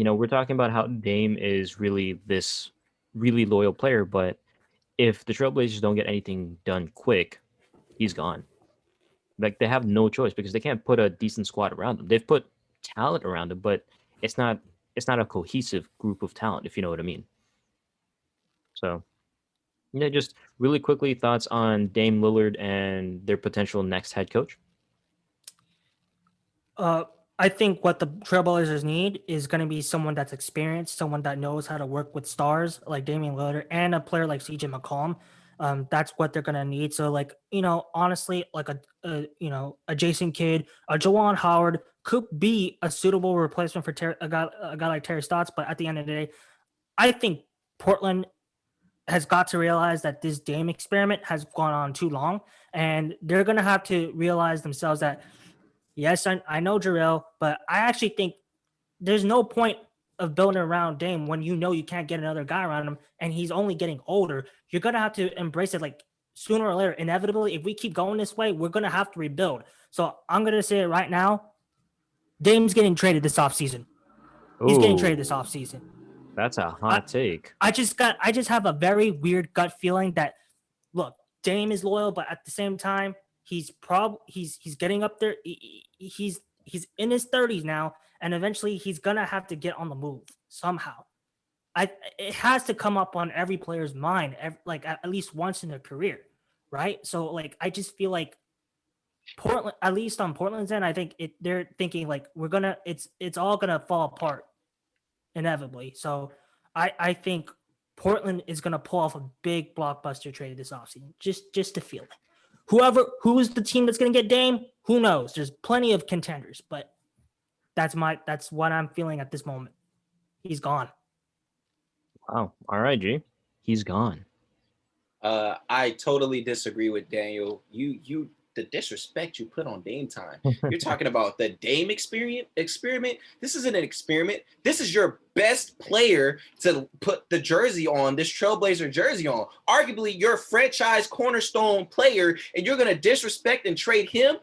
we're talking about how Dame is really this really loyal player, but if the Trailblazers don't get anything done quick, he's gone. Like, they have no choice because they can't put a decent squad around him. They've put talent around him, but it's not a cohesive group of talent, if you know what I mean. So, yeah, just really quickly, thoughts on Dame Lillard and their potential next head coach? I think what the Trailblazers need is going to be someone that's experienced, someone that knows how to work with stars like Damian Lillard and a player like CJ McCollum. That's what they're going to need. So, like, honestly, like a Jason Kidd, a Jawan Howard could be a suitable replacement for a guy like Terry Stotts. But at the end of the day, I think Portland has got to realize that this Dame experiment has gone on too long, and they're going to have to realize themselves that, yes, I know Gerrel, but I actually think there's no point of building around Dame when you know you can't get another guy around him and he's only getting older. You're going to have to embrace it. Like, sooner or later, inevitably, if we keep going this way, we're going to have to rebuild. So I'm going to say it right now. Dame's getting traded this offseason. He's getting traded this offseason. That's a hot take. I just have a very weird gut feeling that, look, Dame is loyal, but at the same time, he's getting up there. He's in his 30s now, and eventually he's gonna have to get on the move somehow. It has to come up on every player's mind, like at least once in their career, right? So, like, I just feel like Portland, at least on Portland's end, I think they're thinking like it's all gonna fall apart inevitably. So I think Portland is gonna pull off a big blockbuster trade this offseason. Just to feel it. Who's the team that's gonna get Dame? Who knows? There's plenty of contenders, but that's what I'm feeling at this moment. He's gone. Wow. All right, G. He's gone. I totally disagree with Daniel. You the disrespect you put on Dame time. You're talking about the Dame experiment. This isn't an experiment. This is your best player to put the jersey on, this Trailblazer jersey on. Arguably your franchise cornerstone player, and you're gonna disrespect and trade him?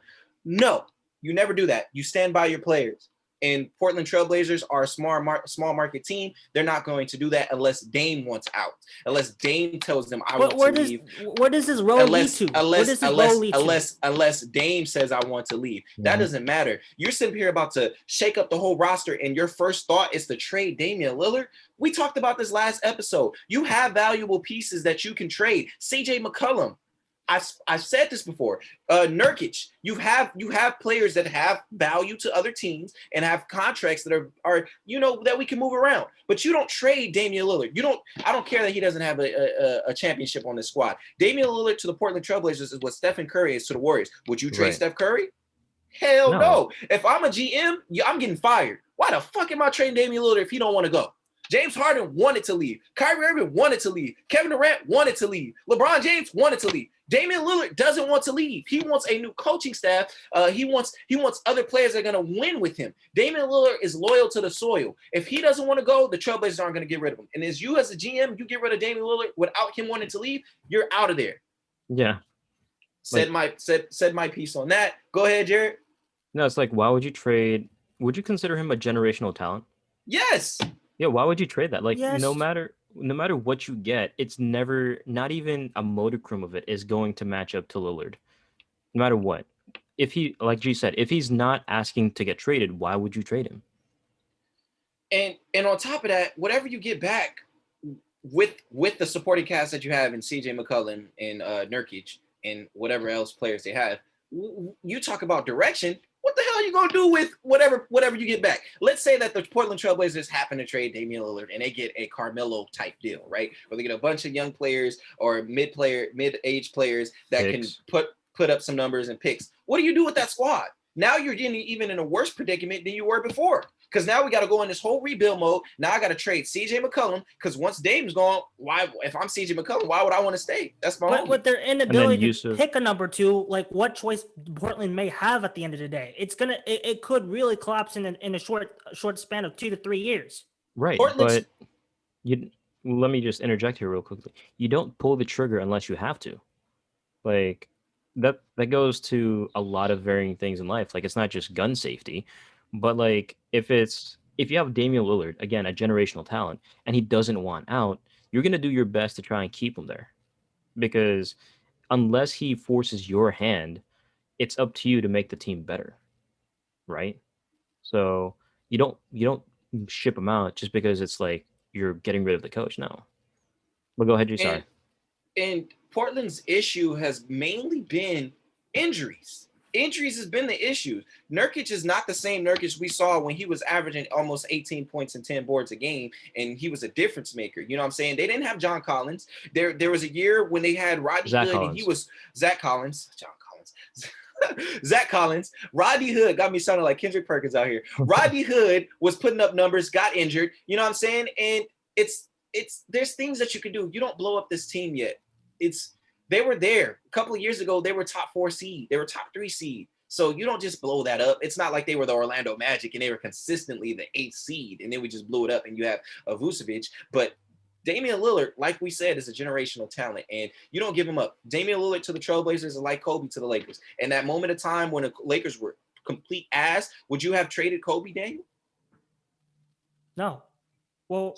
No, you never do that. You stand by your players. And Portland Trailblazers are a small market team. They're not going to do that unless Dame wants out. Unless Dame tells them I want to leave. Where does this role lead to? Unless Dame says I want to leave. Mm-hmm. That doesn't matter. You're sitting here about to shake up the whole roster, and your first thought is to trade Damian Lillard. We talked about this last episode. You have valuable pieces that you can trade. CJ McCollum. I've said this before. Nurkic, you have players that have value to other teams and have contracts that are that we can move around. But you don't trade Damian Lillard. I don't care that he doesn't have a championship on this squad. Damian Lillard to the Portland Trailblazers is what Stephen Curry is to the Warriors. Would you trade Steph Curry? Hell no. If I'm a GM, I'm getting fired. Why the fuck am I trading Damian Lillard if he don't want to go? James Harden wanted to leave. Kyrie Irving wanted to leave. Kevin Durant wanted to leave. LeBron James wanted to leave. Damian Lillard doesn't want to leave. He wants a new coaching staff. He wants other players that are going to win with him. Damian Lillard is loyal to the soil. If he doesn't want to go, the Trailblazers aren't going to get rid of him. And as you as a GM, you get rid of Damian Lillard without him wanting to leave, you're out of there. Yeah. Said my piece on that. Go ahead, Jarrod. No, it's like, why would you trade? Would you consider him a generational talent? Yes. Yeah, why would you trade that? Like, yes. no matter what you get, it's never, not even a modicum of it is going to match up to Lillard. No matter what. If he, like G said, if he's not asking to get traded, why would you trade him? And on top of that, whatever you get back with the supporting cast that you have in CJ McCollum and Nurkic and whatever else players they have, you talk about direction. What the hell are you going to do with whatever you get back? Let's say that the Portland Trailblazers happen to trade Damian Lillard and they get a Carmelo type deal, right? Where they get a bunch of young players or mid-age players that picks. Can put up some numbers and picks. What do you do with that squad? Now you're getting even in a worse predicament than you were before. Because now we got to go in this whole rebuild mode. Now I got to trade CJ McCollum because once Dame's gone, if I'm CJ McCollum, why would I want to stay? That's my With their inability to pick a number two, like what choice Portland may have at the end of the day, it could really collapse in a short span of 2 to 3 years. Right, but let me just interject here real quickly. You don't pull the trigger unless you have to. Like that goes to a lot of varying things in life. Like it's not just gun safety. But like if it's if you have Damian Lillard, again, a generational talent, and he doesn't want out, you're going to do your best to try and keep him there. Because unless he forces your hand, it's up to you to make the team better, right? So you don't ship him out just because it's like you're getting rid of the coach. No. But go ahead, you sorry. And Portland's issue has mainly been injuries. Injuries has been the issue. Nurkic is not the same Nurkic we saw when he was averaging almost 18 points and 10 boards a game, and he was a difference maker. You know what I'm saying? They didn't have John Collins. There was a year when they had Rodney Hood, and he was Zach Collins. John Collins. Zach Collins. Rodney Hood got me sounding like Kendrick Perkins out here. Rodney Hood was putting up numbers, got injured. You know what I'm saying? And there's things that you can do. You don't blow up this team yet. They were there a couple of years ago. They were top 4 seed. They were top 3 seed. So you don't just blow that up. It's not like they were the Orlando Magic and they were consistently the 8th seed and then we just blew it up and you have a Vucevic. But Damian Lillard, like we said, is a generational talent and you don't give him up. Damian Lillard to the Trailblazers is like Kobe to the Lakers. And that moment of time when the Lakers were complete ass, would you have traded Kobe, Daniel? No. Well,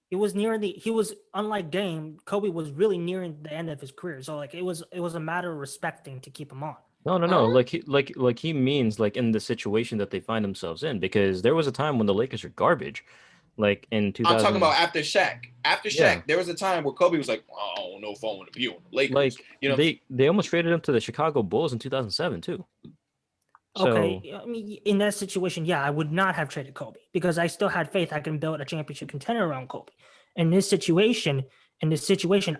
he was unlike Dame. Kobe was really nearing the end of his career, so like it was a matter of respecting to keep him on. No. Like he means like in the situation that they find themselves in, because there was a time when the Lakers are garbage, like in 2000. I'm talking about after Shaq. After Shaq, there was a time where Kobe was like, I don't know if I want to be on the Lakers. Like you know, they almost traded him to the Chicago Bulls in 2007 too. Okay, I mean, in that situation, yeah, I would not have traded Kobe because I still had faith I can build a championship contender around Kobe. In this situation,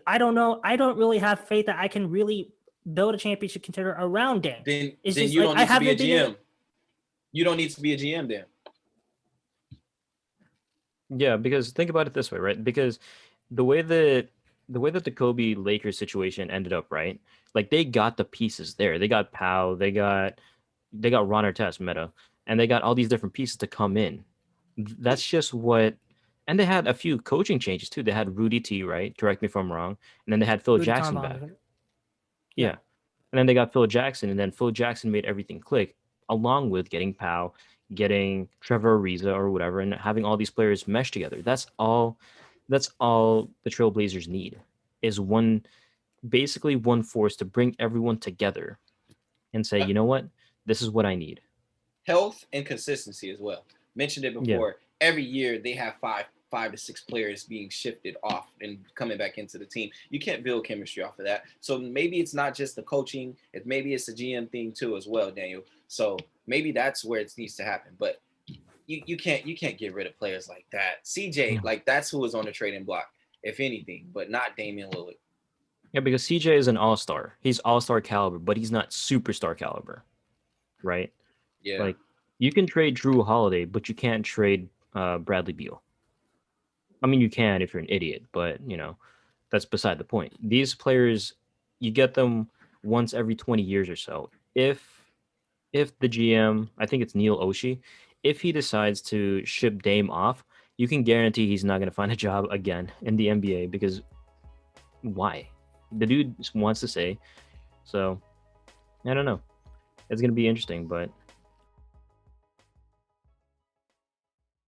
I don't know. I don't really have faith that I can really build a championship contender around Dame. Then you don't need to be a GM. You don't need to be a GM then. Yeah, because think about it this way, right? Because the way that the Kobe Lakers situation ended up, right? Like they got the pieces there. They got Powell, they got Ron Artest, Meta, and they got all these different pieces to come in. That's just what, and they had a few coaching changes too. They had Rudy T, right? Correct me if I'm wrong. And then they had Phil Jackson back. Yeah. And then they got Phil Jackson, and then Phil Jackson made everything click, along with getting Powell, getting Trevor Ariza or whatever, and having all these players mesh together. That's all the Trailblazers need, is basically one force to bring everyone together and say, you know what? This is what I need. Health and consistency as well. Mentioned it before. Yeah. Every year they have five to six players being shifted off and coming back into the team. You can't build chemistry off of that. So maybe it's not just the coaching. Maybe it's the GM thing too as well, Daniel. So maybe that's where it needs to happen. But you can't get rid of players like that. CJ, like that's who was on the trading block, if anything, but not Damian Lillard. Yeah, because CJ is an all-star. He's all-star caliber, but he's not superstar caliber. Right? Yeah. Like you can trade Drew Holiday, but you can't trade Bradley Beal. I mean, you can if you're an idiot, but you know, that's beside the point. These players, you get them once every 20 years or so. If the GM, I think it's Neil Olshey, if he decides to ship Dame off, you can guarantee he's not going to find a job again in the NBA, because why? The dude wants to say. So I don't know. It's going to be interesting, but